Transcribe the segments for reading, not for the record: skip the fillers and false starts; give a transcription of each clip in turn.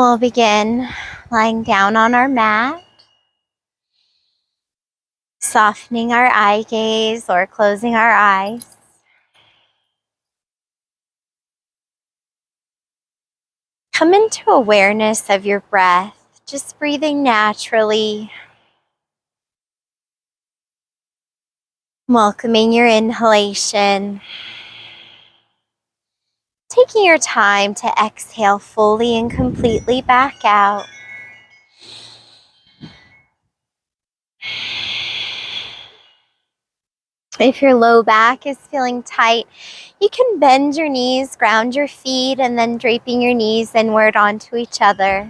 We'll begin lying down on our mat, softening our eye gaze or closing our eyes. Come into awareness of your breath, just breathing naturally, welcoming your inhalation, taking your time to exhale fully and completely back out. If your low back is feeling tight, you can bend your knees, ground your feet, and then draping your knees inward onto each other.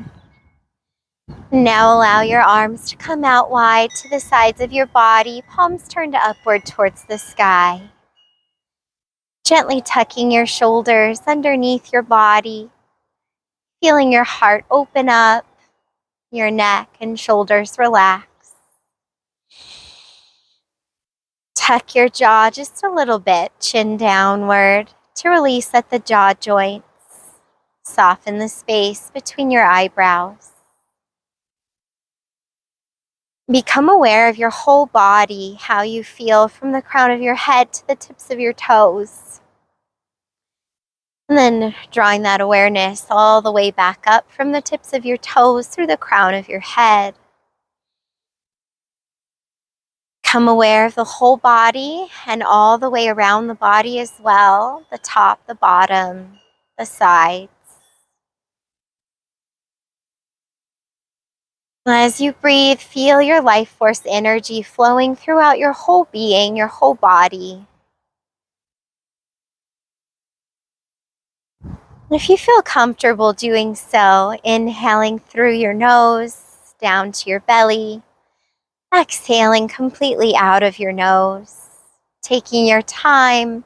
Now allow your arms to come out wide to the sides of your body, palms turned upward towards the sky. Gently tucking your shoulders underneath your body, feeling your heart open up, your neck and shoulders relax. Tuck your jaw just a little bit, chin downward, to release at the jaw joints. Soften the space between your eyebrows. Become aware of your whole body, how you feel from the crown of your head to the tips of your toes. And then drawing that awareness all the way back up from the tips of your toes through the crown of your head. Become aware of the whole body and all the way around the body as well, the top, the bottom, the sides. As you breathe, feel your life force energy flowing throughout your whole being, your whole body. If you feel comfortable doing so, inhaling through your nose, down to your belly, exhaling completely out of your nose, taking your time,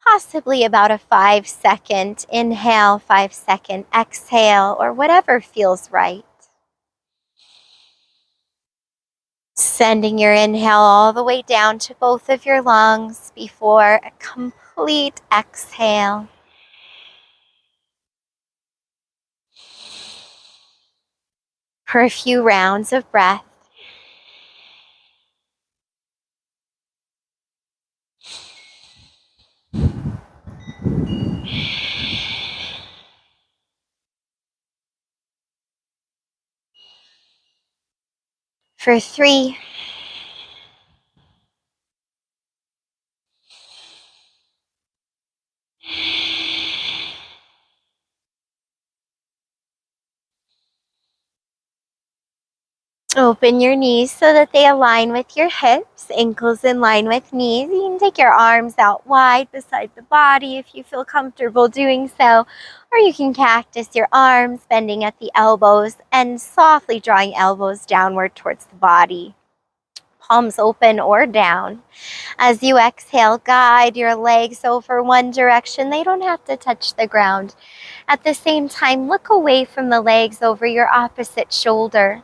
possibly about a 5-second inhale, 5-second exhale, or whatever feels right. Sending your inhale all the way down to both of your lungs before a complete exhale. For a few rounds of breath. For 3. Open your knees so that they align with your hips, ankles in line with knees. You can take your arms out wide beside the body if you feel comfortable doing so, or you can cactus your arms, bending at the elbows and softly drawing elbows downward towards the body. Palms open or down. As you exhale, guide your legs over one direction. They don't have to touch the ground. At the same time, look away from the legs over your opposite shoulder.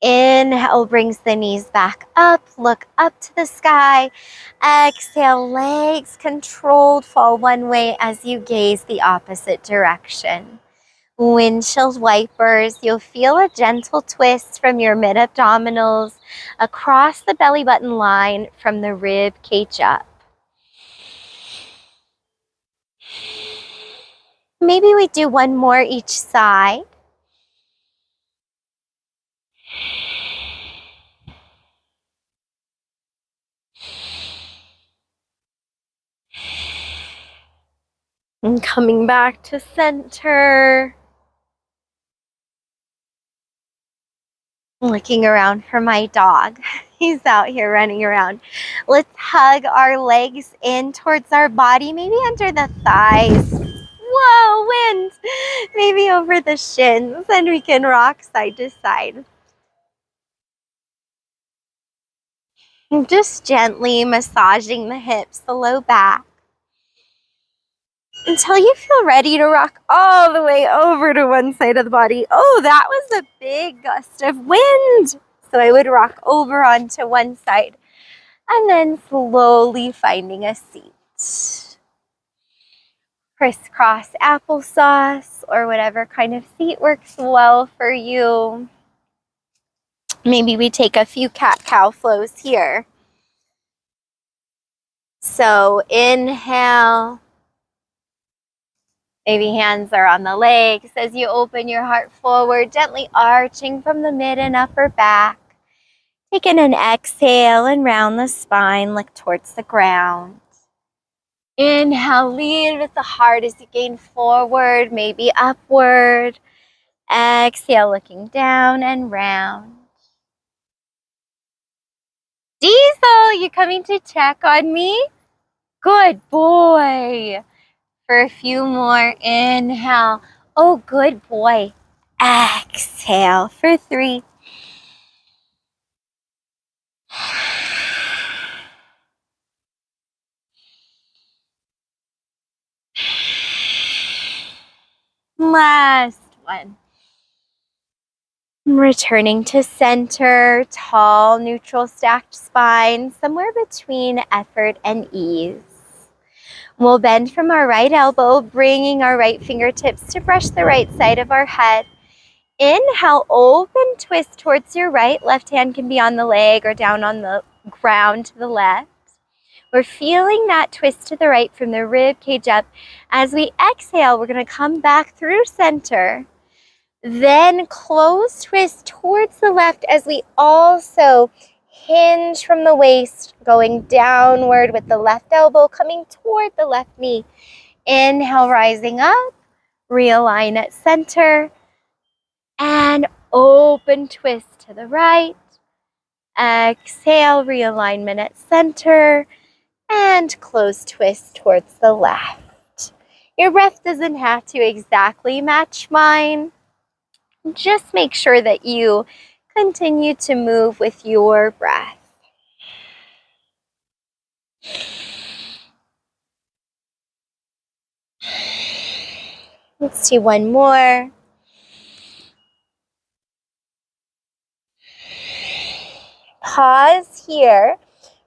Inhale brings the knees back up, look up to the sky. Exhale, legs controlled fall one way as you gaze the opposite direction. Windshield wipers, you'll feel a gentle twist from your mid-abdominals across the belly button line from the rib cage up. Maybe we do one more each side. And coming back to center. Looking around for my dog. He's out here running around. Let's hug our legs in towards our body, maybe under the thighs. Whoa, wind! Maybe over the shins, and we can rock side to side. And just gently massaging the hips, the low back, until you feel ready to rock all the way over to one side of the body. Oh, that was a big gust of wind. So I would rock over onto one side and then slowly finding a seat. crisscross applesauce or whatever kind of seat works well for you. Maybe we take a few cat-cow flows here. So inhale. Maybe hands are on the legs as you open your heart forward, gently arching from the mid and upper back. Taking an exhale and round the spine, look towards the ground. Inhale, lead with the heart as you gain forward, maybe upward. Exhale, looking down and round. Diesel, you coming to check on me? Good boy. For a few more, inhale. Oh, good boy. Exhale for 3. Last one. Returning to center, tall, neutral, stacked spine, somewhere between effort and ease. We'll bend from our right elbow, bringing our right fingertips to brush the right side of our head. Inhale, open, twist towards your right. Left hand can be on the leg or down on the ground to the left. We're feeling that twist to the right from the rib cage up. As we exhale, we're going to come back through center. Then close twist towards the left as we also hinge from the waist, going downward with the left elbow coming toward the left knee. Inhale, rising up, realign at center, and open twist to the right. Exhale, realignment at center, and close twist towards the left. Your breath doesn't have to exactly match mine. Just make sure that you continue to move with your breath. Let's do one more. Pause here.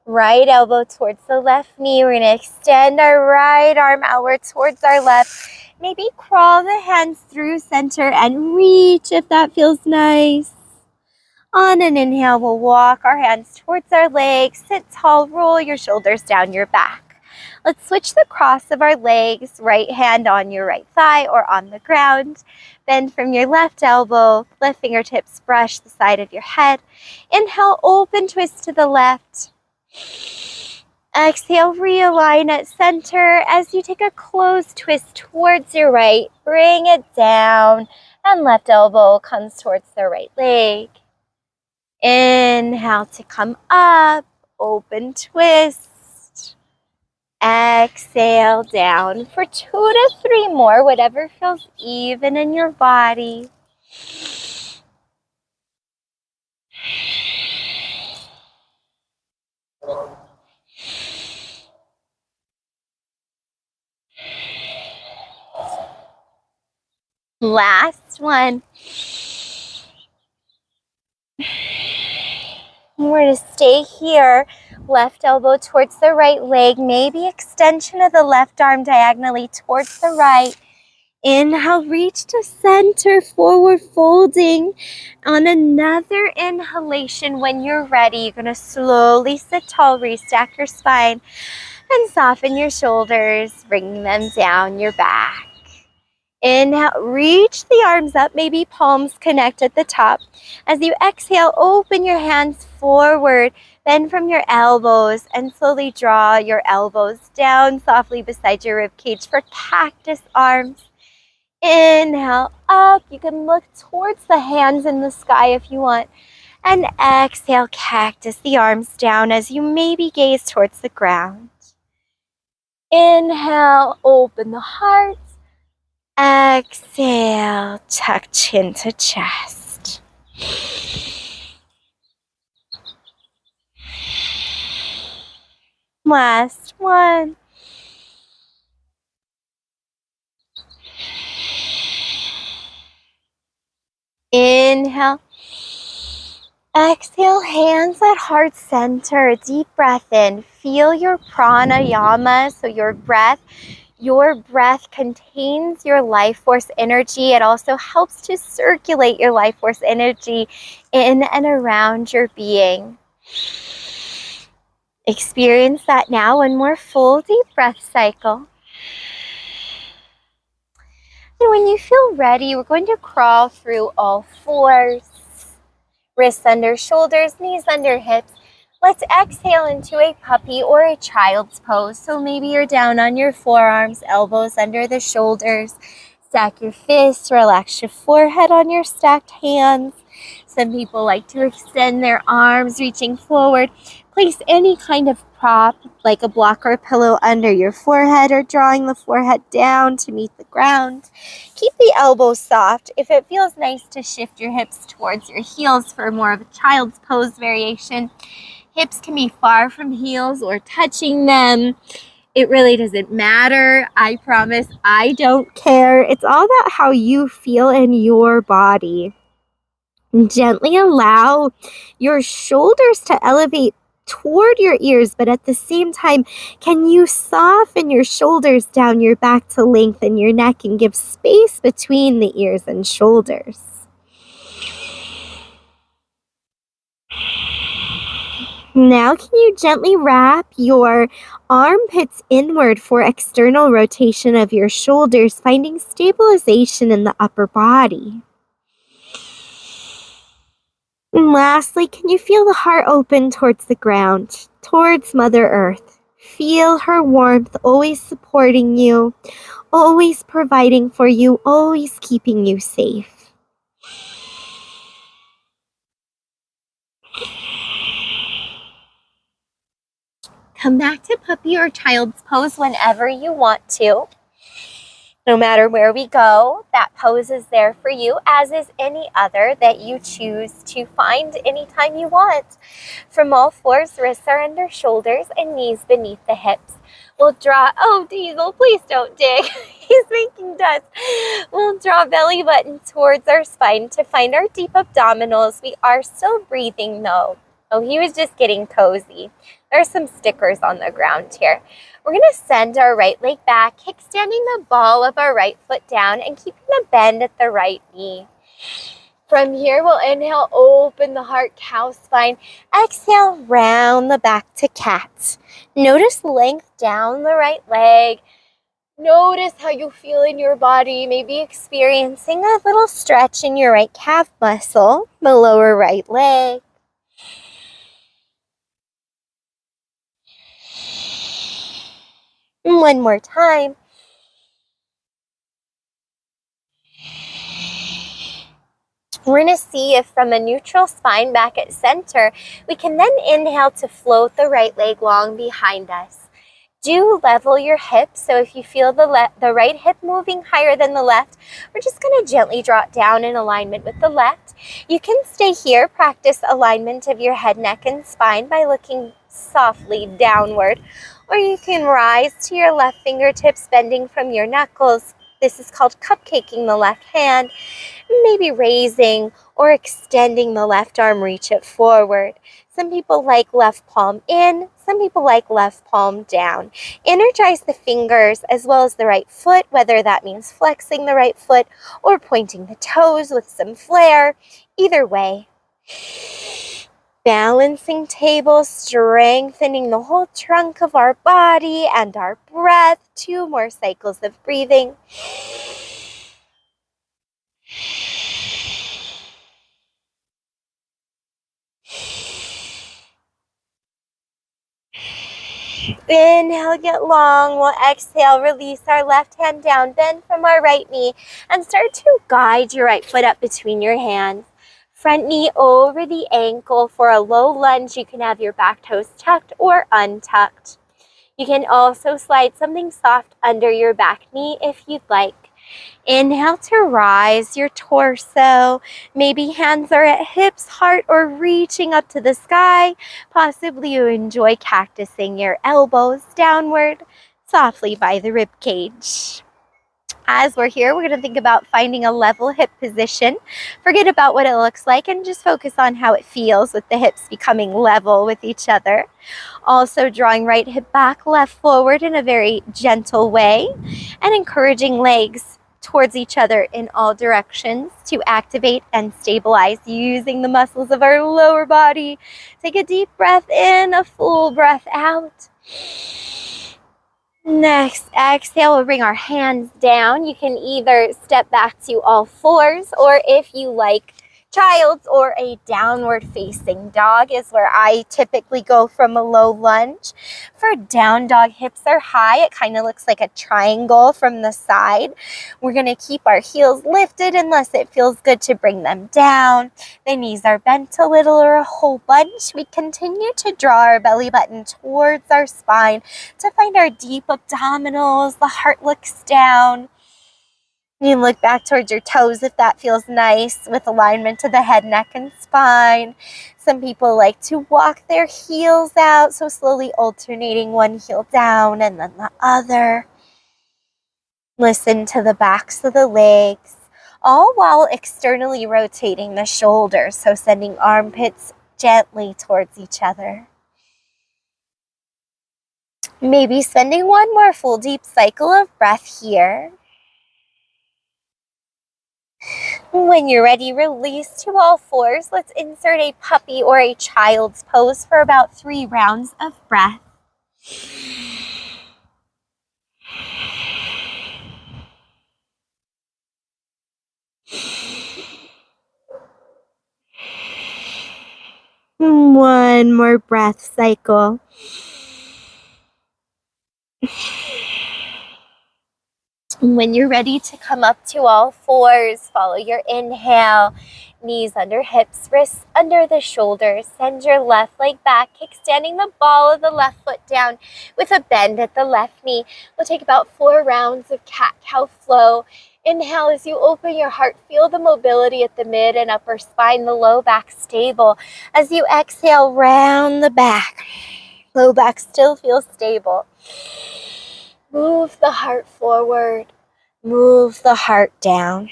Right elbow towards the left knee. We're going to extend our right arm outward towards our left. Maybe crawl the hands through center and reach if that feels nice. On an inhale, we'll walk our hands towards our legs. Sit tall, roll your shoulders down your back. Let's switch the cross of our legs. Right hand on your right thigh or on the ground. Bend from your left elbow. Left fingertips brush the side of your head. Inhale, open twist to the left. Exhale, realign at center as you take a closed twist towards your right. Bring it down and left elbow comes towards the right leg. Inhale to come up, open twist. Exhale down for 2 to 3 more, whatever feels even in your body. Last one. We're going to stay here. Left elbow towards the right leg. Maybe extension of the left arm diagonally towards the right. Inhale, reach to center, forward folding. On another inhalation, when you're ready, you're going to slowly sit tall, restack your spine, and soften your shoulders, bring them down your back. Inhale, reach the arms up, maybe palms connect at the top. As you exhale, open your hands forward, bend from your elbows, and slowly draw your elbows down softly beside your rib cage for cactus arms. Inhale, up. You can look towards the hands in the sky if you want. And exhale, cactus the arms down as you maybe gaze towards the ground. Inhale, open the heart. Exhale, tuck chin to chest. Last one. Inhale. Exhale, hands at heart center. Deep breath in. Feel your pranayama, so your breath Your breath contains your life force energy. It also helps to circulate your life force energy in and around your being. Experience that now. One more full deep breath cycle. And when you feel ready, we're going to crawl through all fours. Wrists under shoulders, knees under hips. Let's exhale into a puppy or a child's pose. So maybe you're down on your forearms, elbows under the shoulders. Stack your fists, relax your forehead on your stacked hands. Some people like to extend their arms, reaching forward. Place any kind of prop, like a block or a pillow, under your forehead or drawing the forehead down to meet the ground. Keep the elbows soft. If it feels nice to shift your hips towards your heels for more of a child's pose variation, hips can be far from heels or touching them. It really doesn't matter. I promise I don't care. It's all about how you feel in your body. Gently allow your shoulders to elevate toward your ears, but at the same time, can you soften your shoulders down your back to lengthen your neck and give space between the ears and shoulders? Now, can you gently wrap your armpits inward for external rotation of your shoulders, finding stabilization in the upper body? And lastly, can you feel the heart open towards the ground, towards Mother Earth? Feel her warmth always supporting you, always providing for you, always keeping you safe. Come back to puppy or child's pose whenever you want to. No matter where we go, that pose is there for you, as is any other that you choose to find anytime you want. From all fours, wrists are under shoulders and knees beneath the hips. We'll draw, oh Diesel, please don't dig. He's making dust. We'll draw belly button towards our spine to find our deep abdominals. We are still breathing though. Oh, he was just getting cozy. There's some stickers on the ground here. We're going to send our right leg back, kickstanding the ball of our right foot down and keeping a bend at the right knee. From here, we'll inhale, open the heart, cow spine. Exhale, round the back to cat. Notice length down the right leg. Notice how you feel in your body, maybe experiencing a little stretch in your right calf muscle, the lower right leg. And one more time. We're going to see if from a neutral spine back at center, we can then inhale to float the right leg long behind us. Do level your hips. So if you feel the right hip moving higher than the left, we're just going to gently draw it down in alignment with the left. You can stay here, practice alignment of your head, neck, and spine by looking softly downward. Or you can rise to your left fingertips, bending from your knuckles. This is called cupcaking the left hand. Maybe raising or extending the left arm, reach it forward. Some people like left palm in, some people like left palm down. Energize the fingers as well as the right foot, whether that means flexing the right foot or pointing the toes with some flair. Either way. Balancing table, strengthening the whole trunk of our body and our breath. 2 more cycles of breathing. Inhale, get long. We'll exhale, release our left hand down, bend from our right knee, and start to guide your right foot up between your hands. Front knee over the ankle for a low lunge. You can have your back toes tucked or untucked. You can also slide something soft under your back knee if you'd like. Inhale to rise your torso. Maybe hands are at hips, heart, or reaching up to the sky. Possibly you enjoy cactusing your elbows downward, softly by the rib cage. As we're here, we're going to think about finding a level hip position. Forget about what it looks like and just focus on how it feels with the hips becoming level with each other. Also drawing right hip back, left forward in a very gentle way, and encouraging legs towards each other in all directions to activate and stabilize using the muscles of our lower body. Take a deep breath in, a full breath out. Next, exhale, we'll bring our hands down. You can either step back to all fours, or if you like, child's or a downward facing dog is where I typically go from a low lunge. For down dog, hips are high. It kind of looks like a triangle from the side. We're going to keep our heels lifted unless it feels good to bring them down. The knees are bent a little or a whole bunch. We continue to draw our belly button towards our spine to find our deep abdominals. The heart looks down. You can look back towards your toes if that feels nice, with alignment to the head, neck, and spine. Some people like to walk their heels out, so slowly alternating one heel down and then the other. Listen to the backs of the legs, all while externally rotating the shoulders, so sending armpits gently towards each other. Maybe spending one more full deep cycle of breath here. When you're ready, release to all fours. Let's insert a puppy or a child's pose for about 3 rounds of breath. One more breath cycle. When you're ready to come up to all fours, follow your inhale. Knees under hips, wrists under the shoulders. Send your left leg back, extending the ball of the left foot down with a bend at the left knee. We'll take about 4 rounds of cat-cow flow. Inhale as you open your heart. Feel the mobility at the mid and upper spine, the low back stable. As you exhale, round the back. Low back still feels stable. Move the heart forward. Move the heart down.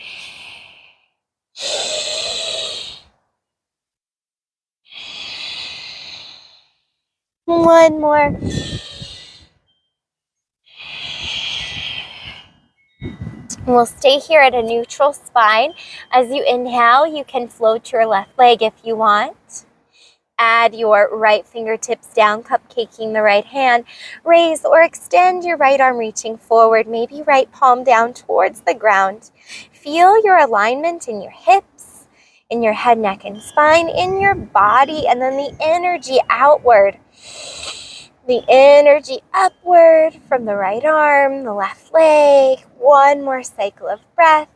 One more. We'll stay here at a neutral spine. As you inhale, you can float your left leg if you want. Add your right fingertips down, cupcaking the right hand. Raise or extend your right arm, reaching forward, maybe right palm down towards the ground. Feel your alignment in your hips, in your head, neck, and spine, in your body, and then the energy outward. The energy upward from the right arm, the left leg. One more cycle of breath.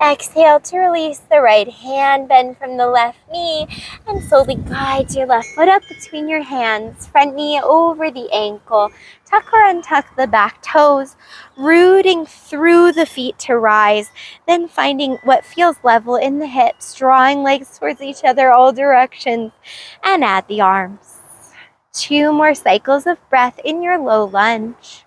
Exhale to release the right hand, bend from the left knee, and slowly guide your left foot up between your hands, front knee over the ankle. Tuck or untuck the back toes, rooting through the feet to rise, then finding what feels level in the hips, drawing legs towards each other, all directions, and add the arms. 2 more cycles of breath in your low lunge.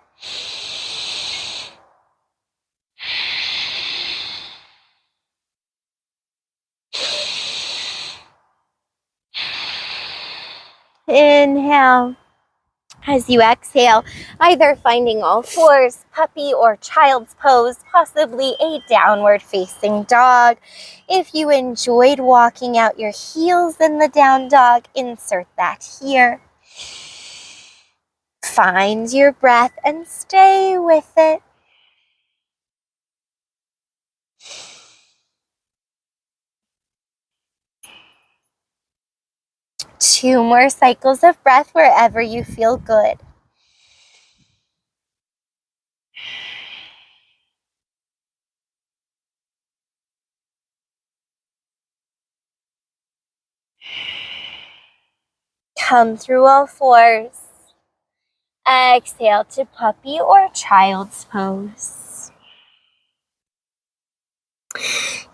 Inhale. As you exhale, either finding all fours, puppy or child's pose, possibly a downward facing dog. If you enjoyed walking out your heels in the down dog, insert that here. Find your breath and stay with it. Two more cycles of breath wherever you feel good. Come through all fours. Exhale to puppy or child's pose.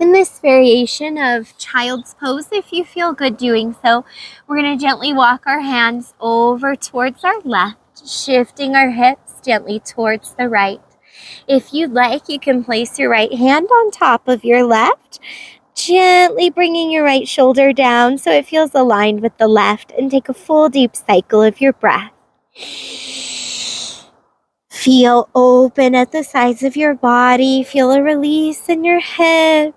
In this variation of child's pose, if you feel good doing so, we're going to gently walk our hands over towards our left, shifting our hips gently towards the right. If you'd like, you can place your right hand on top of your left, gently bringing your right shoulder down so it feels aligned with the left, and take a full deep cycle of your breath. Feel open at the sides of your body. Feel a release in your hips.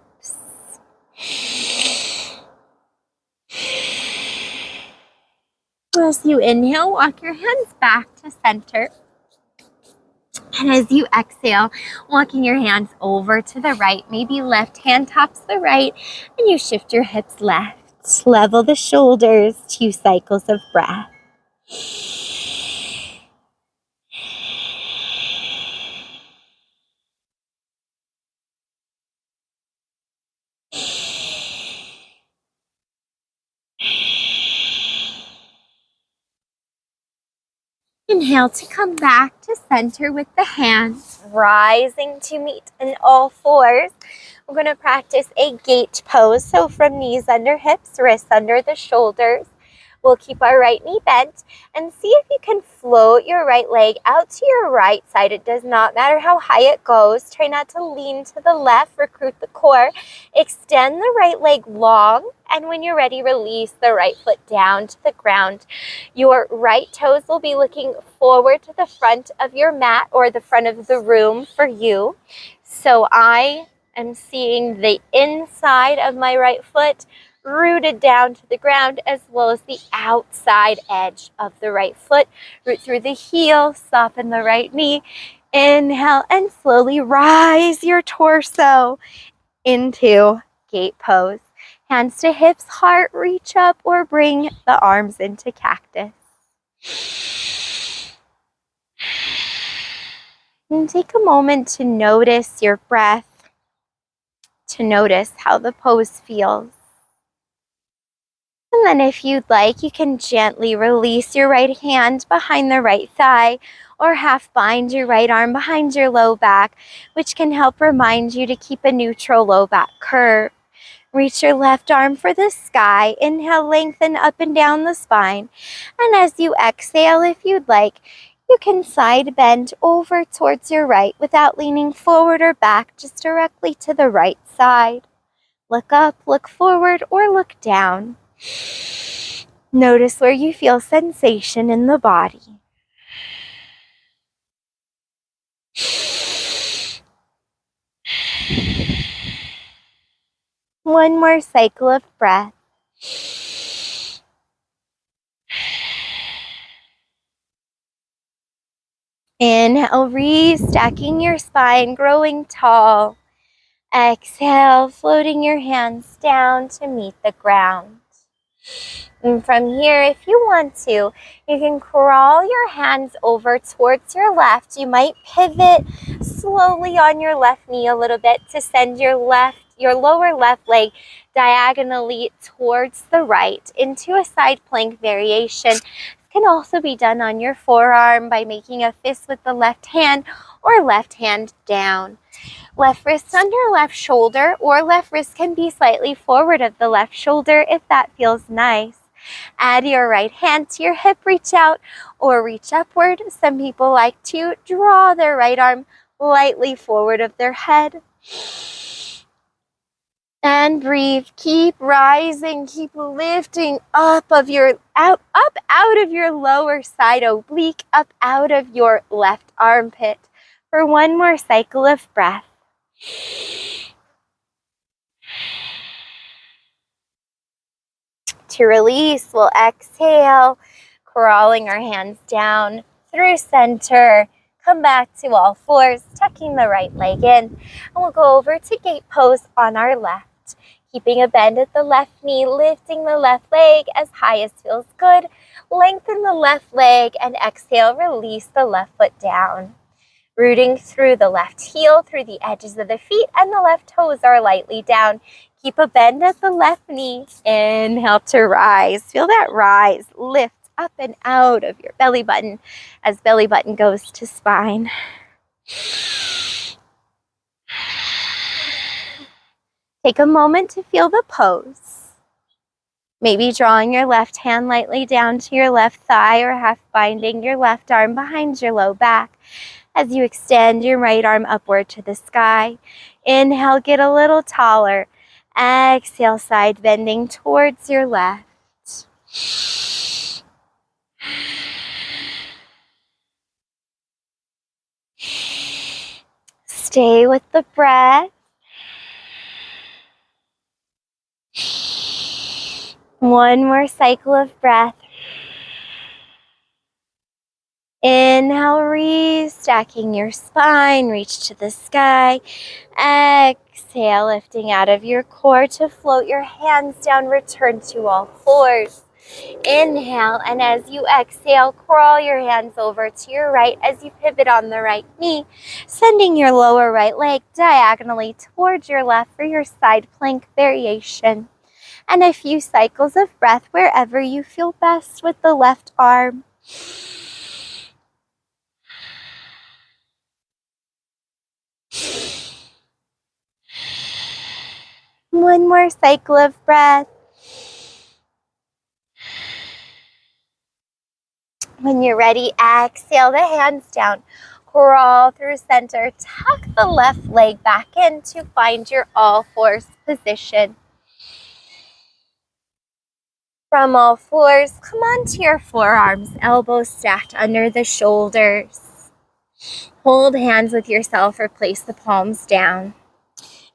As you inhale, walk your hands back to center. And as you exhale, walking your hands over to the right, maybe left hand tops the right, and you shift your hips left. Level the shoulders, 2 cycles of breath. Inhale to come back to center with the hands rising to meet in all fours. We're going to practice a gate pose. So from knees under hips, wrists under the shoulders. We'll keep our right knee bent and see if you can float your right leg out to your right side. It does not matter how high it goes. Try not to lean to the left, recruit the core. Extend the right leg long, and when you're ready, release the right foot down to the ground. Your right toes will be looking forward to the front of your mat or the front of the room for you. So I am seeing the inside of my right foot rooted down to the ground, as well as the outside edge of the right foot. Root through the heel, soften the right knee. Inhale and slowly rise your torso into gate pose. Hands to hips, heart reach up, or bring the arms into cactus. And take a moment to notice your breath, to notice how the pose feels. And then if you'd like, you can gently release your right hand behind the right thigh, or half bind your right arm behind your low back, which can help remind you to keep a neutral low back curve. Reach your left arm for the sky. Inhale, lengthen up and down the spine. And as you exhale, if you'd like, you can side bend over towards your right without leaning forward or back, just directly to the right side. Look up, look forward, or look down. Notice where you feel sensation in the body. One more cycle of breath. Inhale, restacking your spine, growing tall. Exhale, floating your hands down to meet the ground. And from here, if you want to, you can crawl your hands over towards your left. You might pivot slowly on your left knee a little bit to send your lower left leg diagonally towards the right into a side plank variation. This can also be done on your forearm by making a fist with the left hand or left hand down. Left wrist under left shoulder, or left wrist can be slightly forward of the left shoulder if that feels nice. Add your right hand to your hip, reach out or reach upward. Some people like to draw their right arm lightly forward of their head. And breathe. Keep rising. Keep lifting up out of your lower side oblique, up out of your left armpit for one more cycle of breath. To release, we'll exhale, crawling our hands down through center. Come back to all fours, tucking the right leg in. And we'll go over to gate pose on our left. Keeping a bend at the left knee, lifting the left leg as high as feels good. Lengthen the left leg and exhale, release the left foot down. Rooting through the left heel, through the edges of the feet, and the left toes are lightly down. Keep a bend at the left knee. Inhale to rise. Feel that rise. Lift up and out of your belly button as belly button goes to spine. Take a moment to feel the pose. Maybe drawing your left hand lightly down to your left thigh or half binding your left arm behind your low back as you extend your right arm upward to the sky. Inhale, get a little taller. Exhale, side bending towards your left. Stay with the breath. One more cycle of breath. Inhale, restacking your spine, reach to the sky. Exhale, lifting out of your core to float your hands down, return to all fours. Inhale, and as you exhale, crawl your hands over to your right as you pivot on the right knee, sending your lower right leg diagonally towards your left for your side plank variation. And a few cycles of breath wherever you feel best with the left arm. One more cycle of breath. When you're ready, exhale the hands down. Crawl through center. Tuck the left leg back in to find your all fours position. From all fours, come onto your forearms, elbows stacked under the shoulders. Hold hands with yourself or place the palms down.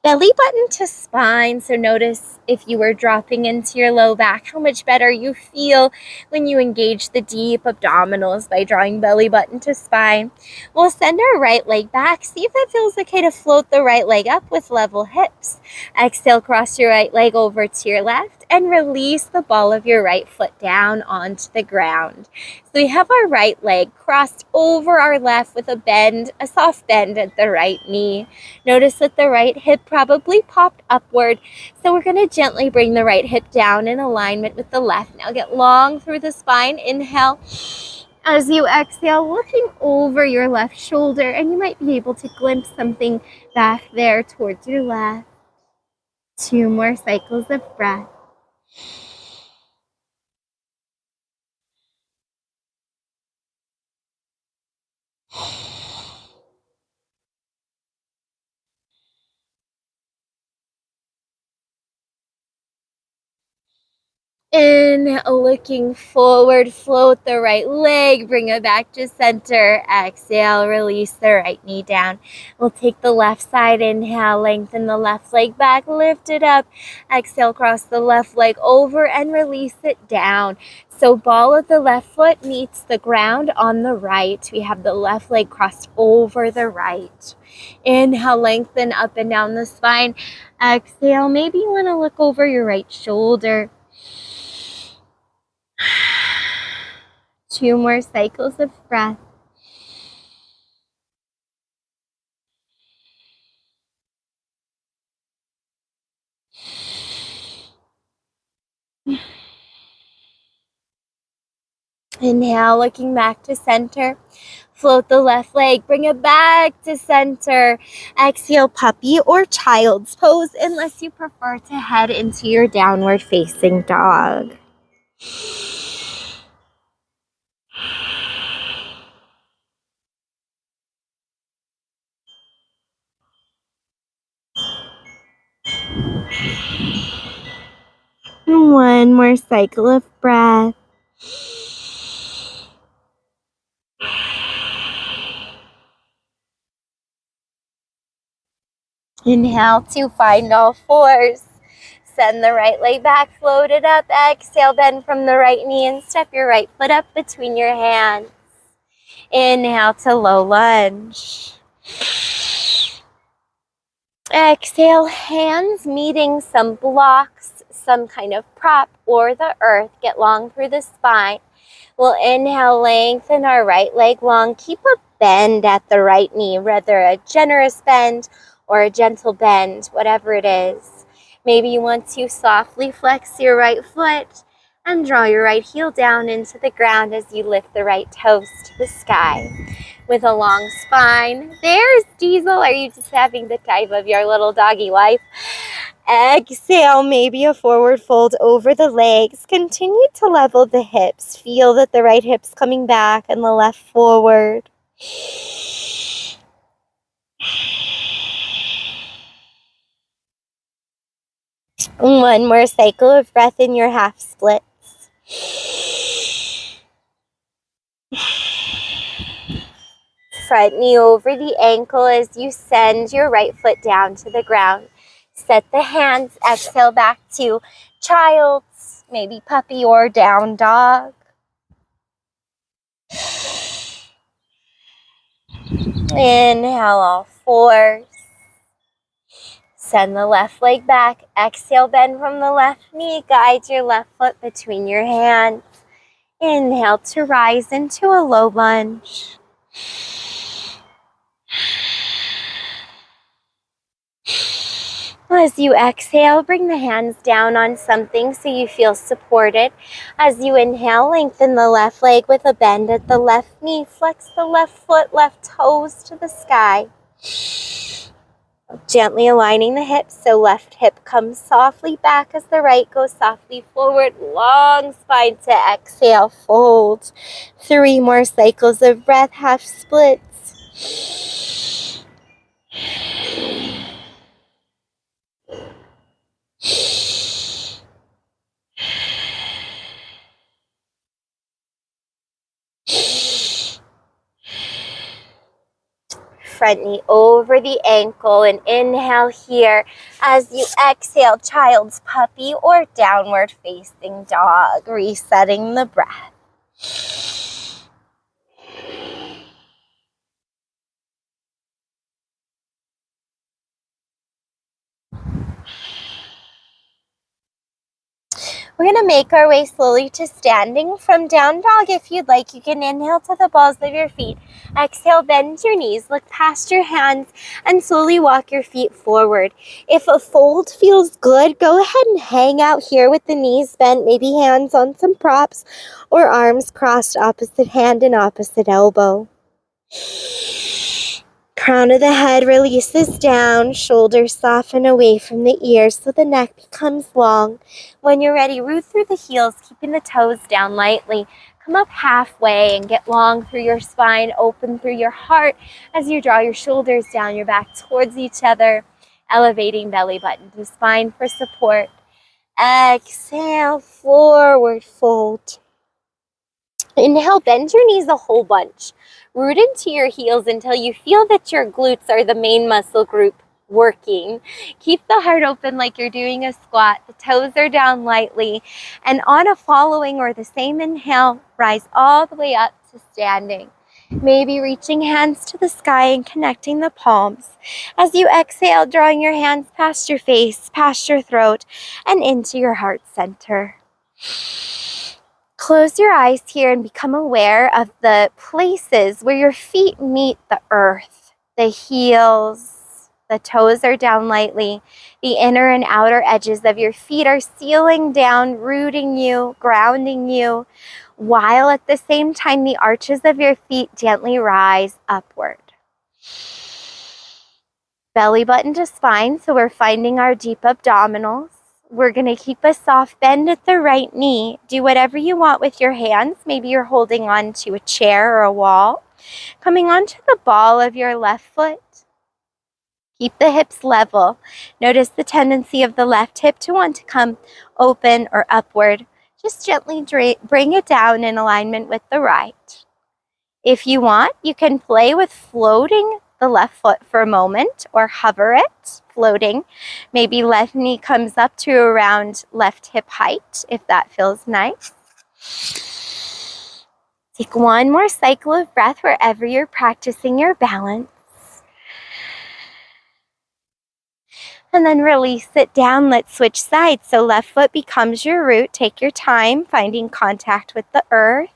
Belly button to spine, so notice if you were dropping into your low back, how much better you feel when you engage the deep abdominals by drawing belly button to spine. We'll send our right leg back. See if it feels okay to float the right leg up with level hips. Exhale, cross your right leg over to your left and release the ball of your right foot down onto the ground. So we have our right leg crossed over our left with a bend, a soft bend at the right knee. Notice that the right hip probably popped upward. So we're going to gently bring the right hip down in alignment with the left. Now get long through the spine. Inhale. As you exhale, looking over your left shoulder, and you might be able to glimpse something back there towards your left. 2 more cycles of breath. Inhale, looking forward, float the right leg, bring it back to center. Exhale, release the right knee down. We'll take the left side. Inhale, lengthen the left leg back, lift it up. Exhale, cross the left leg over and release it down. So ball of the left foot meets the ground on the right. We have the left leg crossed over the right. Inhale, lengthen up and down the spine. Exhale, maybe you want to look over your right shoulder. 2 more cycles of breath. Inhale, looking back to center. Float the left leg, bring it back to center. Exhale, puppy or child's pose, unless you prefer to head into your downward facing dog. And 1 more cycle of breath. Inhale to find all fours. Send the right leg back, float it up. Exhale, bend from the right knee and step your right foot up between your hands. Inhale to low lunge. Exhale, hands meeting some blocks, some kind of prop or the earth. Get long through the spine. We'll inhale, lengthen our right leg long. Keep a bend at the right knee, whether a generous bend or a gentle bend, whatever it is. Maybe you want to softly flex your right foot and draw your right heel down into the ground as you lift the right toes to the sky. With a long spine. There's Diesel. Are you just having the time of your little doggy life? Exhale, maybe a forward fold over the legs. Continue to level the hips. Feel that the right hip's coming back and the left forward. One more cycle of breath in your half splits. Front knee over the ankle as you send your right foot down to the ground. Set the hands, exhale back to child's, maybe puppy or down dog. Inhale, all fours. Send the left leg back. Exhale, bend from the left knee. Guide your left foot between your hands. Inhale to rise into a low lunge. As you exhale, bring the hands down on something so you feel supported. As you inhale, lengthen the left leg with a bend at the left knee. Flex the left foot, left toes to the sky. Gently aligning the hips so left hip comes softly back as the right goes softly forward. Long spine to exhale, fold. 3 more cycles of breath, half splits. Front knee over the ankle and inhale here. As you exhale, child's puppy or downward facing dog, resetting the breath. We're going to make our way slowly to standing. From down dog, if you'd like, you can inhale to the balls of your feet. Exhale, bend your knees, look past your hands, and slowly walk your feet forward. If a fold feels good, go ahead and hang out here with the knees bent, maybe hands on some props, or arms crossed opposite hand and opposite elbow. Crown of the head releases down, shoulders soften away from the ears so the neck becomes long. When you're ready, root through the heels, keeping the toes down lightly. Come up halfway and get long through your spine, open through your heart as you draw your shoulders down, your back towards each other, elevating belly button to spine for support. Exhale, forward fold. Inhale, bend your knees a whole bunch. Root into your heels until you feel that your glutes are the main muscle group working. Keep the heart open like you're doing a squat. The toes are down lightly. And on a following or the same inhale, rise all the way up to standing. Maybe reaching hands to the sky and connecting the palms. As you exhale, drawing your hands past your face, past your throat, and into your heart center. Close your eyes here and become aware of the places where your feet meet the earth. The heels, the toes are down lightly. The inner and outer edges of your feet are sealing down, rooting you, grounding you, while at the same time the arches of your feet gently rise upward. Belly button to spine, so we're finding our deep abdominals. We're going to keep a soft bend at the right knee. Do whatever you want with your hands. Maybe you're holding on to a chair or a wall. Coming onto the ball of your left foot. Keep the hips level. Notice the tendency of the left hip to want to come open or upward. Just gently bring it down in alignment with the right. If you want, you can play with floating the left foot for a moment or hover it, floating. Maybe left knee comes up to around left hip height if that feels nice. Take one more cycle of breath wherever you're practicing your balance. And then release it down. Let's switch sides. So left foot becomes your root. Take your time finding contact with the earth.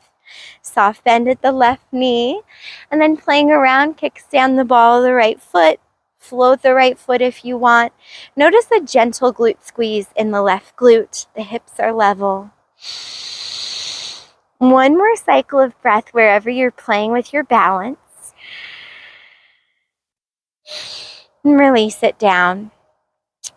Soft bend at the left knee, and then playing around, kickstand the ball of the right foot, float the right foot if you want. Notice a gentle glute squeeze in the left glute. The hips are level. One more cycle of breath wherever you're playing with your balance. And release it down.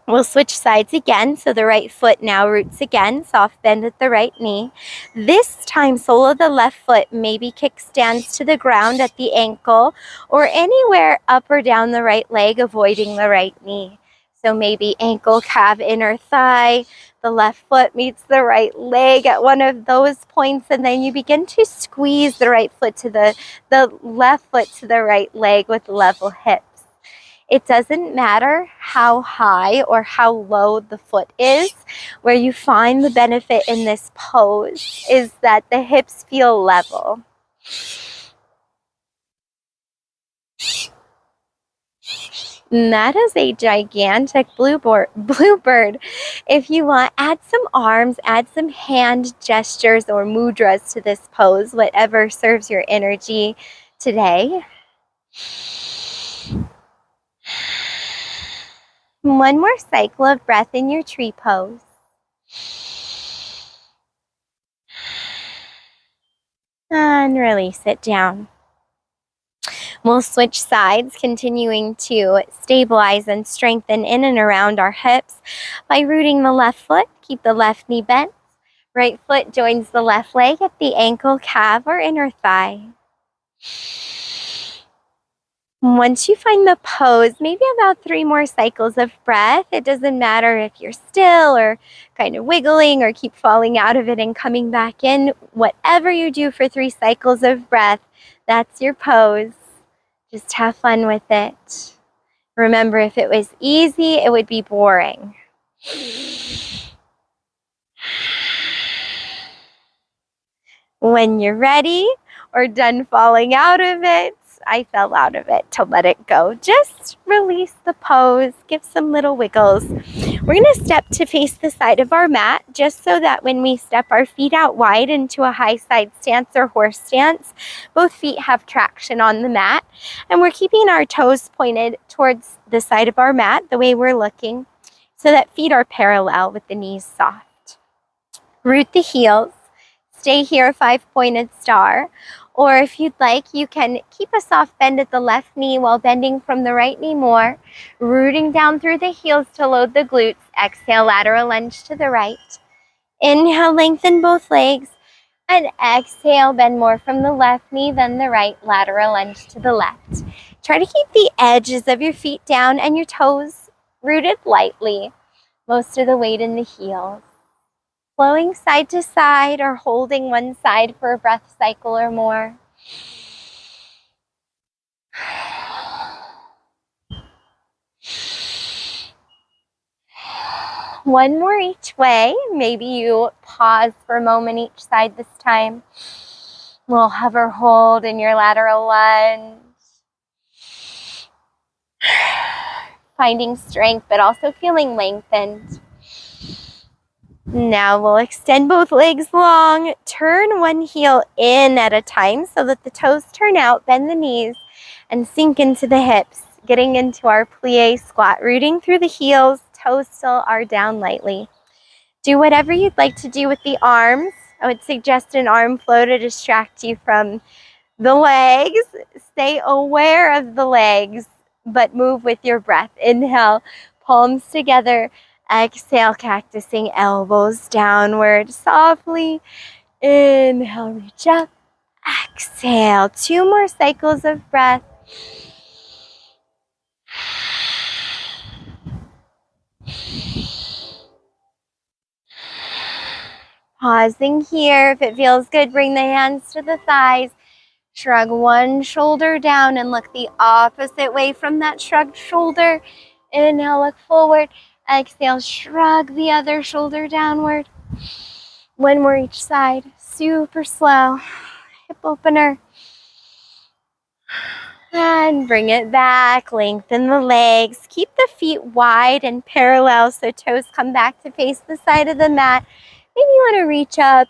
We'll switch sides again, so the right foot now roots again, soft bend at the right knee. This time, sole of the left foot maybe kickstands to the ground at the ankle or anywhere up or down the right leg, avoiding the right knee. So maybe ankle, calf, inner thigh, the left foot meets the right leg at one of those points, and then you begin to squeeze the right foot to the left foot to the right leg with level hips. It doesn't matter how high or how low the foot is. Where you find the benefit in this pose is that the hips feel level. And that is a gigantic bluebird. If you want, add some arms, add some hand gestures or mudras to this pose, whatever serves your energy today. One more cycle of breath in your tree pose. And release it down. We'll switch sides, continuing to stabilize and strengthen in and around our hips by rooting the left foot. Keep the left knee bent. Right foot joins the left leg at the ankle, calf, or inner thigh. Once you find the pose, maybe about 3 more cycles of breath. It doesn't matter if you're still or kind of wiggling or keep falling out of it and coming back in. Whatever you do for 3 cycles of breath, that's your pose. Just have fun with it. Remember, if it was easy, it would be boring. When you're ready or done falling out of it, I fell out of it, to let it go. Just release the pose, give some little wiggles. We're going to step to face the side of our mat, just so that when we step our feet out wide into a high side stance or horse stance, both feet have traction on the mat. And we're keeping our toes pointed towards the side of our mat, the way we're looking, so that feet are parallel with the knees soft. Root the heels. Stay here, 5-pointed star. Or if you'd like, you can keep a soft bend at the left knee while bending from the right knee more, rooting down through the heels to load the glutes. Exhale, lateral lunge to the right. Inhale, lengthen both legs. And exhale, bend more from the left knee than the right, lateral lunge to the left. Try to keep the edges of your feet down and your toes rooted lightly, most of the weight in the heels. Flowing side to side or holding one side for a breath cycle or more. One more each way. Maybe you pause for a moment each side this time. We'll hover hold in your lateral lunge. Finding strength, but also feeling lengthened. Now we'll extend both legs long, turn one heel in at a time so that the toes turn out, bend the knees, and sink into the hips, getting into our plie squat, rooting through the heels, toes still are down lightly. Do whatever you'd like to do with the arms. I would suggest an arm flow to distract you from the legs. Stay aware of the legs, but move with your breath. Inhale, palms together. Exhale, cactusing elbows downward softly. Inhale, reach up. Exhale, 2 more cycles of breath. Pausing here. If it feels good, bring the hands to the thighs. Shrug one shoulder down and look the opposite way from that shrugged shoulder. Inhale, look forward. Exhale, shrug the other shoulder downward. 1 more each side. Super slow. Hip opener. And bring it back. Lengthen the legs. Keep the feet wide and parallel so toes come back to face the side of the mat. Maybe you want to reach up.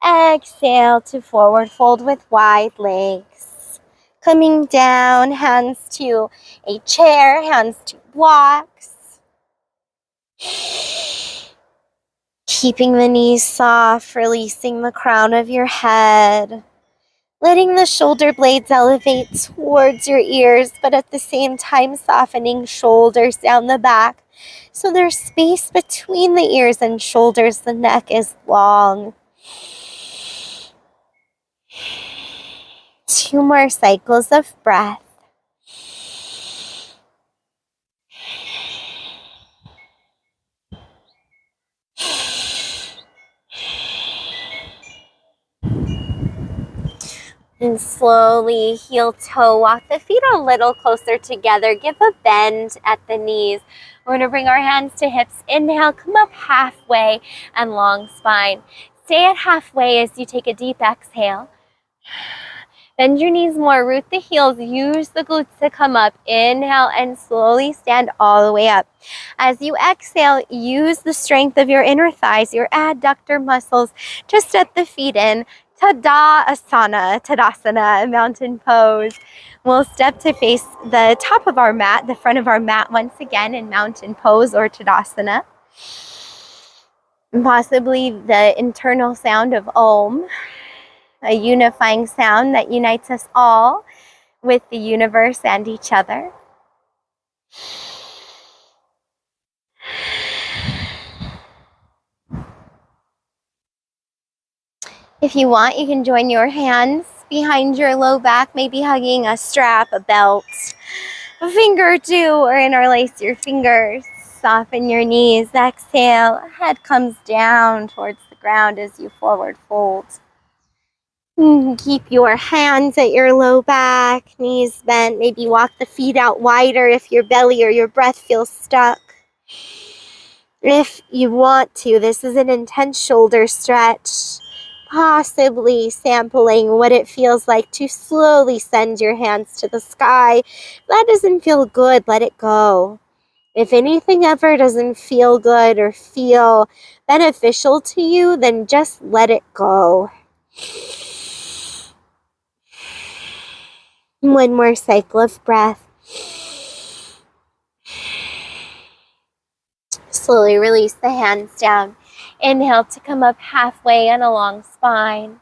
Exhale to forward fold with wide legs. Coming down, hands to a chair, hands to blocks. Keeping the knees soft, releasing the crown of your head. Letting the shoulder blades elevate towards your ears, but at the same time softening shoulders down the back. So there's space between the ears and shoulders. The neck is long. 2 more cycles of breath. And slowly heel toe, walk the feet a little closer together. Give a bend at the knees. We're going to bring our hands to hips. Inhale, come up halfway and long spine. Stay at halfway as you take a deep exhale. Bend your knees more, root the heels, use the glutes to come up. Inhale and slowly stand all the way up. As you exhale, use the strength of your inner thighs, your adductor muscles to step the feet in. Tadasana, mountain pose. We'll step to face the top of our mat, the front of our mat once again in mountain pose or Tadasana. And possibly the internal sound of Om, a unifying sound that unites us all with the universe and each other. If you want, you can join your hands behind your low back, maybe hugging a strap, a belt, a finger or two, or interlace your fingers. Soften your knees. Exhale. Head comes down towards the ground as you forward fold. Keep your hands at your low back, knees bent. Maybe walk the feet out wider if your belly or your breath feels stuck. If you want to, this is an intense shoulder stretch. Possibly sampling what it feels like to slowly send your hands to the sky. If that doesn't feel good, let it go. If anything ever doesn't feel good or feel beneficial to you, then just let it go. One more cycle of breath. Slowly release the hands down. Inhale to come up halfway and a long spine.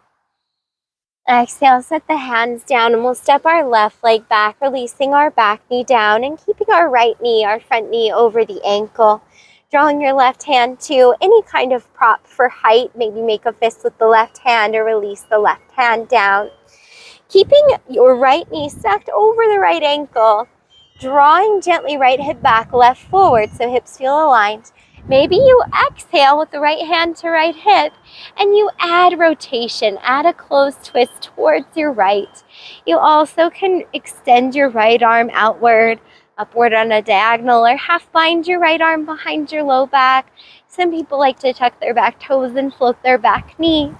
Exhale, set the hands down, and we'll step our left leg back, releasing our back knee down and keeping our right knee, our front knee, over the ankle. Drawing your left hand to any kind of prop for height. Maybe make a fist with the left hand or release the left hand down. Keeping your right knee stacked over the right ankle. Drawing gently right hip back, left forward so hips feel aligned. Maybe you exhale with the right hand to right hip and you add rotation, add a closed twist towards your right. You also can extend your right arm outward, upward on a diagonal, or half bind your right arm behind your low back. Some people like to tuck their back toes and float their back knee.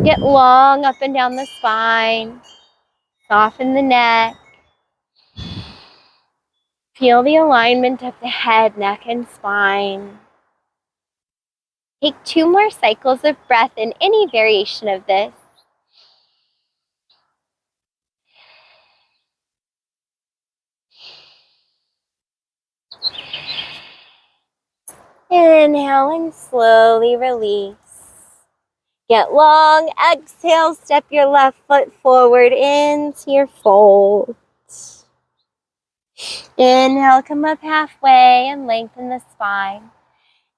Get long up and down the spine. Soften the neck. Feel the alignment of the head, neck, and spine. Take 2 more cycles of breath in any variation of this. Inhale and slowly release. Get long. Exhale, step your left foot forward into your fold. Inhale, come up halfway and lengthen the spine.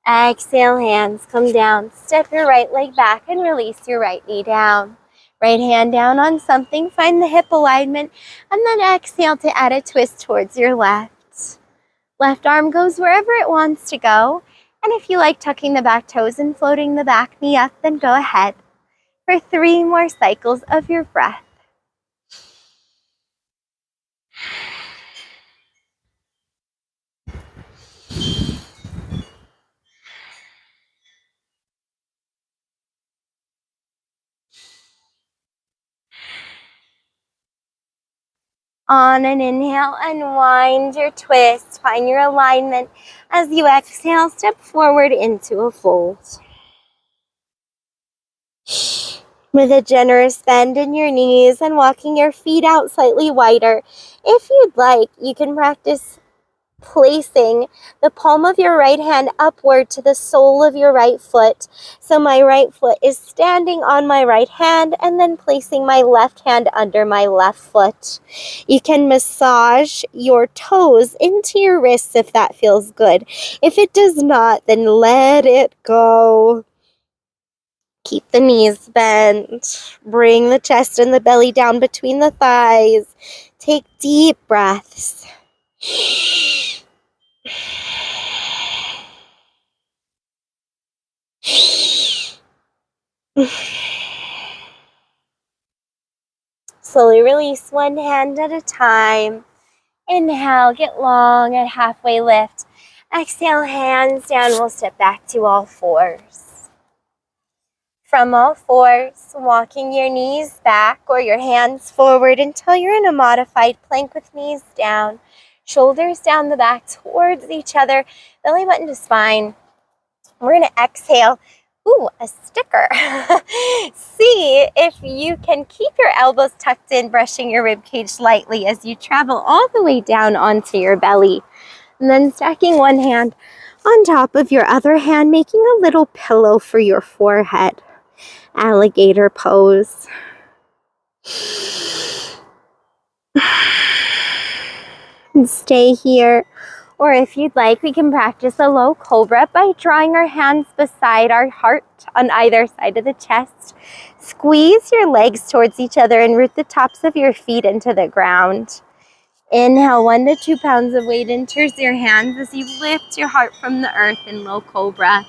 Exhale, hands come down. Step your right leg back and release your right knee down. Right hand down on something, find the hip alignment, and then exhale to add a twist towards your left. Left arm goes wherever it wants to go, and if you like tucking the back toes and floating the back knee up, then go ahead for 3 more cycles of your breath. On an inhale, unwind your twist. Find your alignment. As you exhale, step forward into a fold. With a generous bend in your knees and walking your feet out slightly wider. If you'd like, you can practice placing the palm of your right hand upward to the sole of your right foot. So my right foot is standing on my right hand, and then placing my left hand under my left foot. You can massage your toes into your wrists if that feels good. If it does not, then let it go. Keep the knees bent. Bring the chest and the belly down between the thighs. Take deep breaths. Slowly release one hand at a time. Inhale, get long at halfway lift. Exhale, hands down. We'll step back to all fours. From all fours, walking your knees back or your hands forward until you're in a modified plank with knees down. Shoulders down the back towards each other, belly button to spine. We're going to exhale. Ooh, a sticker. See if you can keep your elbows tucked in, brushing your ribcage lightly as you travel all the way down onto your belly. And then stacking one hand on top of your other hand, making a little pillow for your forehead. Alligator pose. And stay here. Or if you'd like, we can practice a low cobra by drawing our hands beside our heart on either side of the chest. Squeeze your legs towards each other and root the tops of your feet into the ground. Inhale, 1 to 2 pounds of weight enters your hands as you lift your heart from the earth in low cobra.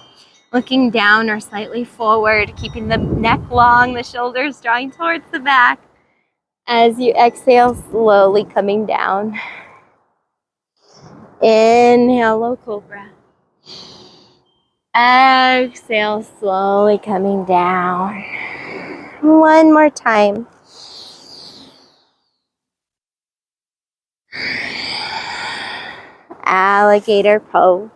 Looking down or slightly forward, keeping the neck long, the shoulders drawing towards the back. As you exhale, slowly coming down. Inhale, low cobra. Exhale, slowly coming down. One more time. Alligator pose.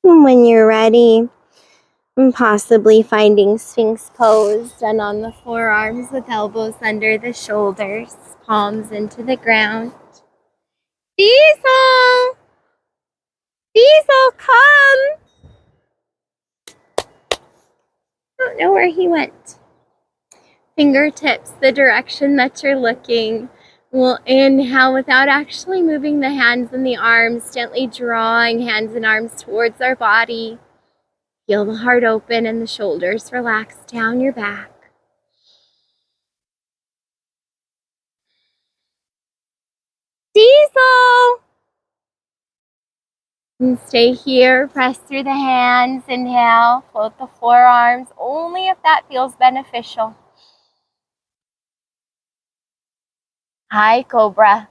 When you're ready, possibly finding Sphinx pose, done on the forearms with elbows under the shoulders, palms into the ground. Diesel! Diesel, come! I don't know where he went. Fingertips the direction that you're looking. We'll inhale without actually moving the hands and the arms, gently drawing hands and arms towards our body. Feel the heart open and the shoulders relax down your back. Diesel! And stay here, press through the hands, inhale, float the forearms, only if that feels beneficial. High cobra.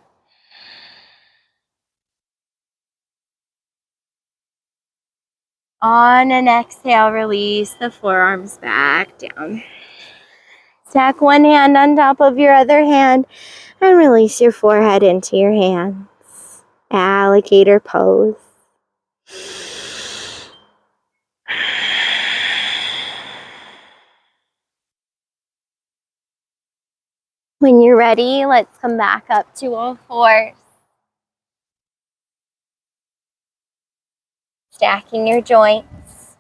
On an exhale, release the forearms back down. Stack one hand on top of your other hand and release your forehead into your hands. Alligator pose. When you're ready, let's come back up to all fours. Stacking your joints.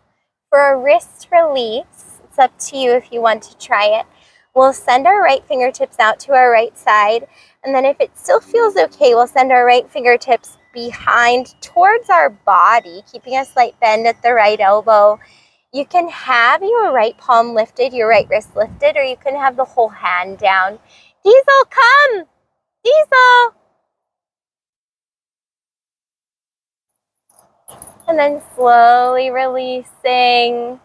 For a wrist release, it's up to you if you want to try it. We'll send our right fingertips out to our right side, and then if it still feels okay, we'll send our right fingertips behind towards our body, keeping a slight bend at the right elbow. You can have your right palm lifted, your right wrist lifted, or you can have the whole hand down. Diesel, come! Diesel! And then slowly releasing.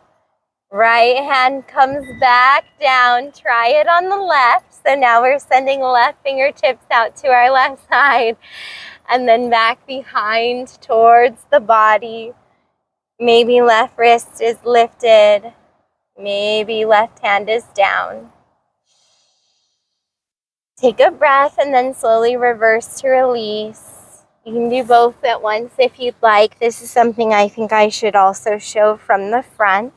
Right hand comes back down. Try it on the left. So now we're sending left fingertips out to our left side. And then back behind towards the body. Maybe left wrist is lifted. Maybe left hand is down. Take a breath and then slowly reverse to release. You can do both at once if you'd like. This is something I think I should also show from the front.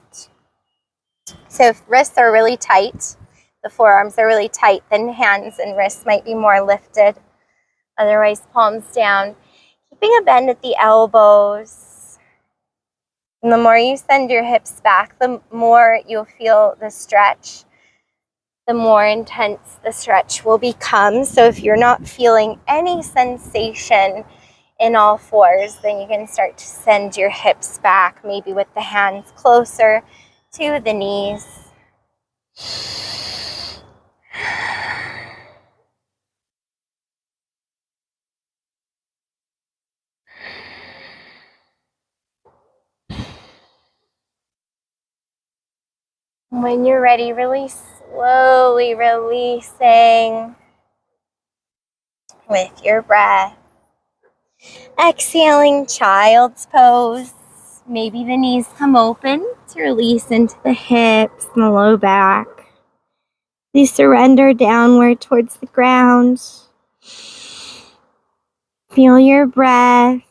So if wrists are really tight, the forearms are really tight, then hands and wrists might be more lifted. Otherwise, palms down. Keeping a bend at the elbows. And the more you send your hips back, the more you'll feel the stretch. The more intense the stretch will become. So if you're not feeling any sensation in all fours, then you can start to send your hips back, maybe with the hands closer to the knees. When you're ready, really slowly releasing with your breath. Exhaling, child's pose. Maybe the knees come open to release into the hips and the low back. You surrender downward towards the ground. Feel your breath.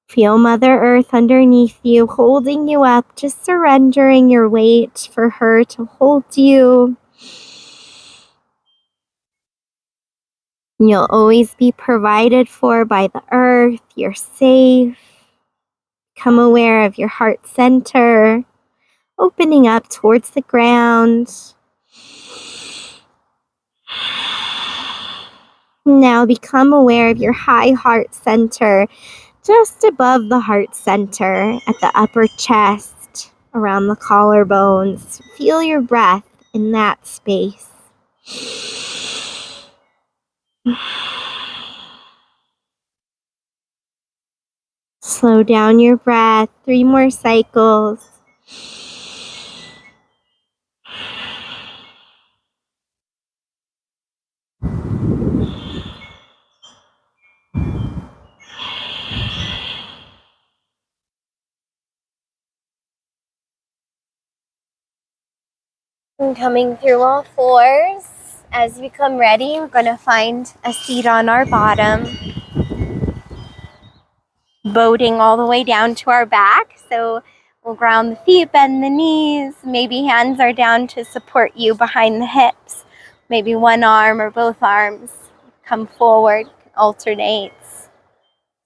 Feel Mother Earth underneath you, holding you up, just surrendering your weight for her to hold you. You'll always be provided for by the earth. You're safe. Become aware of your heart center, opening up towards the ground. Now become aware of your high heart center, just above the heart center, at the upper chest, around the collarbones. Feel your breath in that space. Slow down your breath. 3 more cycles. And coming through all fours. As we come ready, we're going to find a seat on our bottom. Boating all the way down to our back. So we'll ground the feet, bend the knees. Maybe hands are down to support you behind the hips. Maybe one arm or both arms come forward, alternates.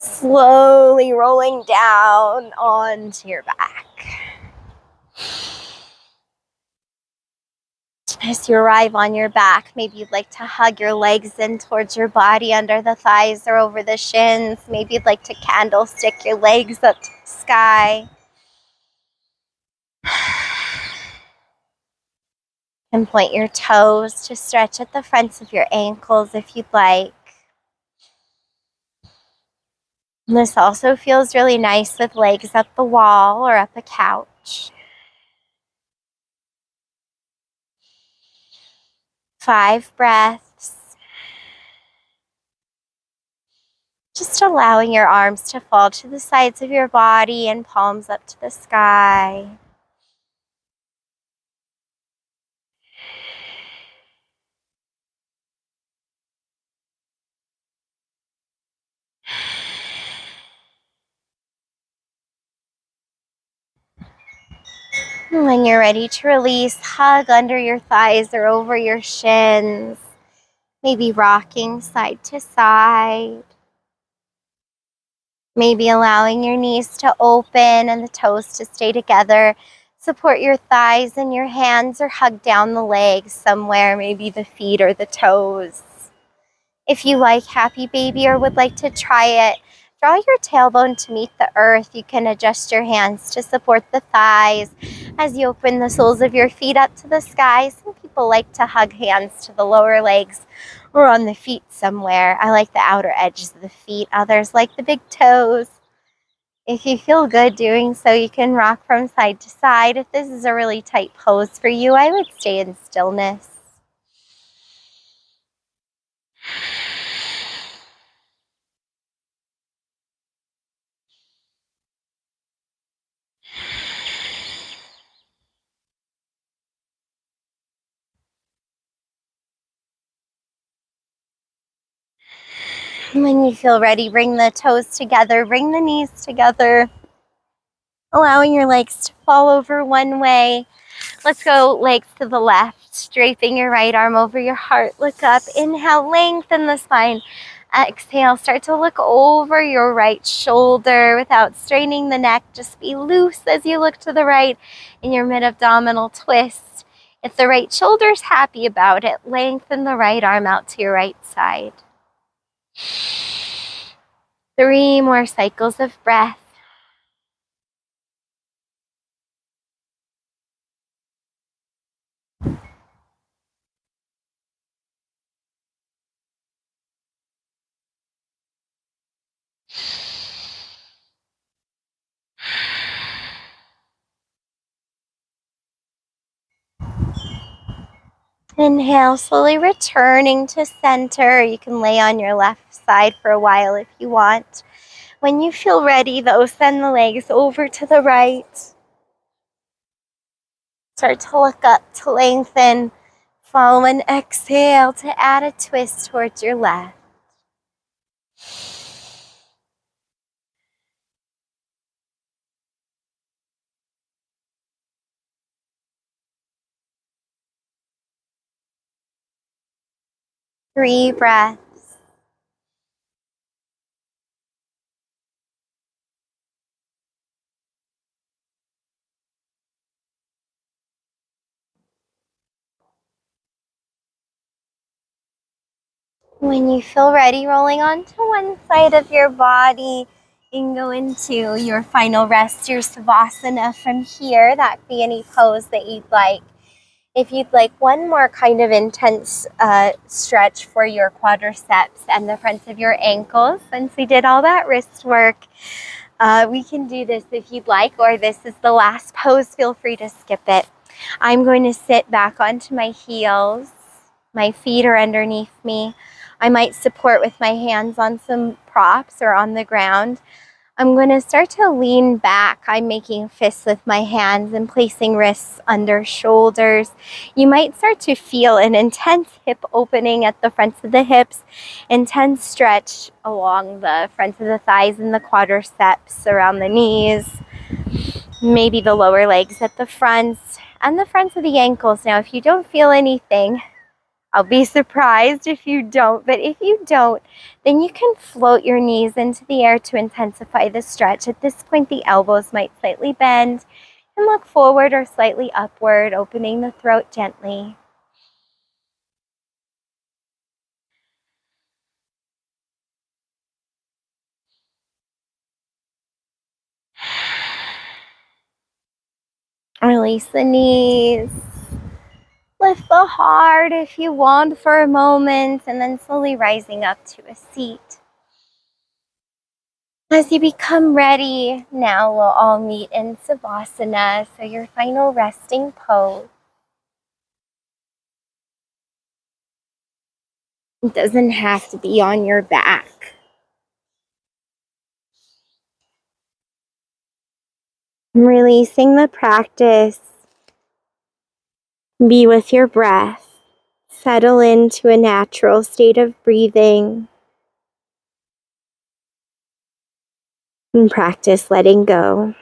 Slowly rolling down onto your back. As you arrive on your back, maybe you'd like to hug your legs in towards your body, under the thighs or over the shins. Maybe you'd like to candlestick your legs up to the sky. And point your toes to stretch at the fronts of your ankles if you'd like. And this also feels really nice with legs up the wall or up a couch. 5 breaths. Just allowing your arms to fall to the sides of your body and palms up to the sky. And when you're ready to release, hug under your thighs or over your shins. Maybe rocking side to side. Maybe allowing your knees to open and the toes to stay together. Support your thighs and your hands or hug down the legs somewhere, maybe the feet or the toes. If you like Happy Baby or would like to try it, draw your tailbone to meet the earth. You can adjust your hands to support the thighs as you open the soles of your feet up to the sky. Some people like to hug hands to the lower legs or on the feet somewhere. I like the outer edges of the feet. Others like the big toes. If you feel good doing so, you can rock from side to side. If this is a really tight pose for you, I would stay in stillness. When you feel ready, bring the toes together, bring the knees together, allowing your legs to fall over one way. Let's go legs to the left. chest, draping your right arm over your heart. Look up. Inhale, lengthen the spine. Exhale, start to look over your right shoulder without straining the neck. Just be loose as you look to the right in your mid-abdominal twist. If the right shoulder's happy about it, lengthen the right arm out to your right side. 3 more cycles of breath. Inhale, slowly returning to center. You can lay on your left side for a while if you want. When you feel ready, though, send the legs over to the right. Start to look up to lengthen. Follow an exhale to add a twist towards your left. Three breaths. When you feel ready, rolling onto one side of your body, you can go into your final rest, your Savasana from here. That could be any pose that you'd like. If you'd like one more kind of intense stretch for your quadriceps and the fronts of your ankles, since we did all that wrist work, we can do this if you'd like, or this is the last pose. Feel free to skip it. I'm going to sit back onto my heels. My feet are underneath me. I might support with my hands on some props or on the ground. I'm going to start to lean back. I'm making fists with my hands and placing wrists under shoulders. You might start to feel an intense hip opening at the fronts of the hips, intense stretch along the fronts of the thighs and the quadriceps around the knees, maybe the lower legs at the fronts and the fronts of the ankles. Now, if you don't feel anything, I'll be surprised if you don't, but if you don't, then you can float your knees into the air to intensify the stretch. At this point, the elbows might slightly bend and look forward or slightly upward, opening the throat gently. Release the knees. Lift the heart if you want for a moment, and then slowly rising up to a seat. As you become ready, now we'll all meet in Savasana, so your final resting pose. It doesn't have to be on your back. Releasing the practice. Be with your breath. Settle into a natural state of breathing. And practice letting go.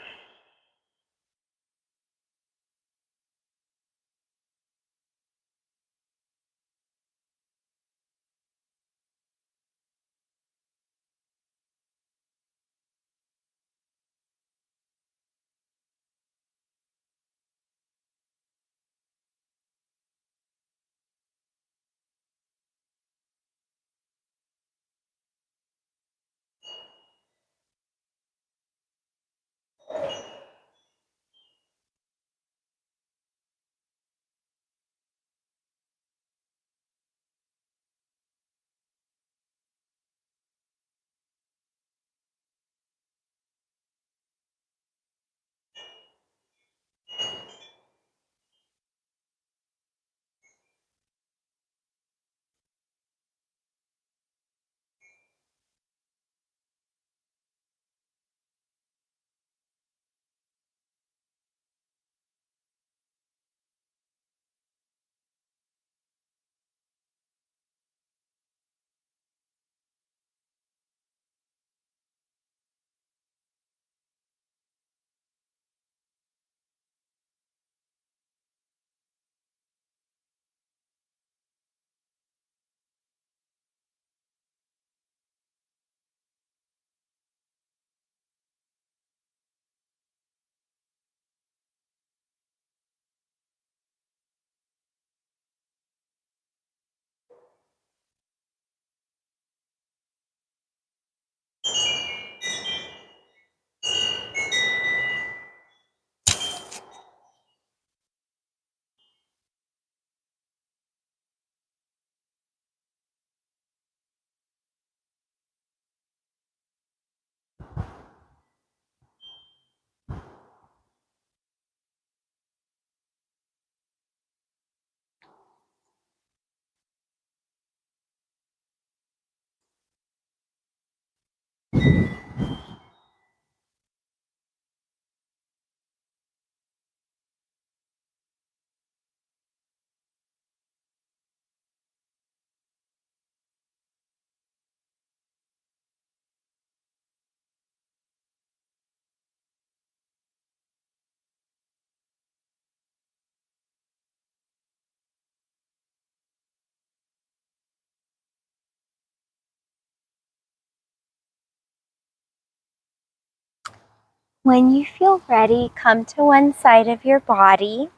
When you feel ready, come to one side of your body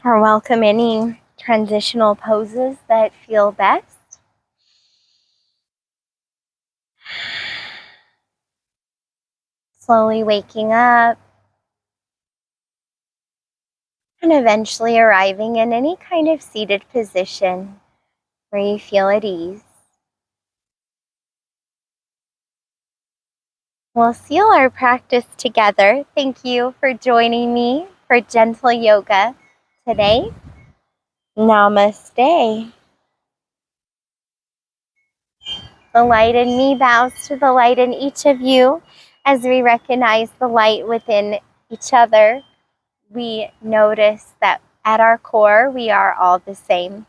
or welcome any transitional poses that feel best. Slowly waking up and eventually arriving in any kind of seated position where you feel at ease. We'll seal our practice together. Thank you for joining me for gentle yoga today. Namaste. The light in me bows to the light in each of you. As we recognize the light within each other, we notice that at our core, we are all the same.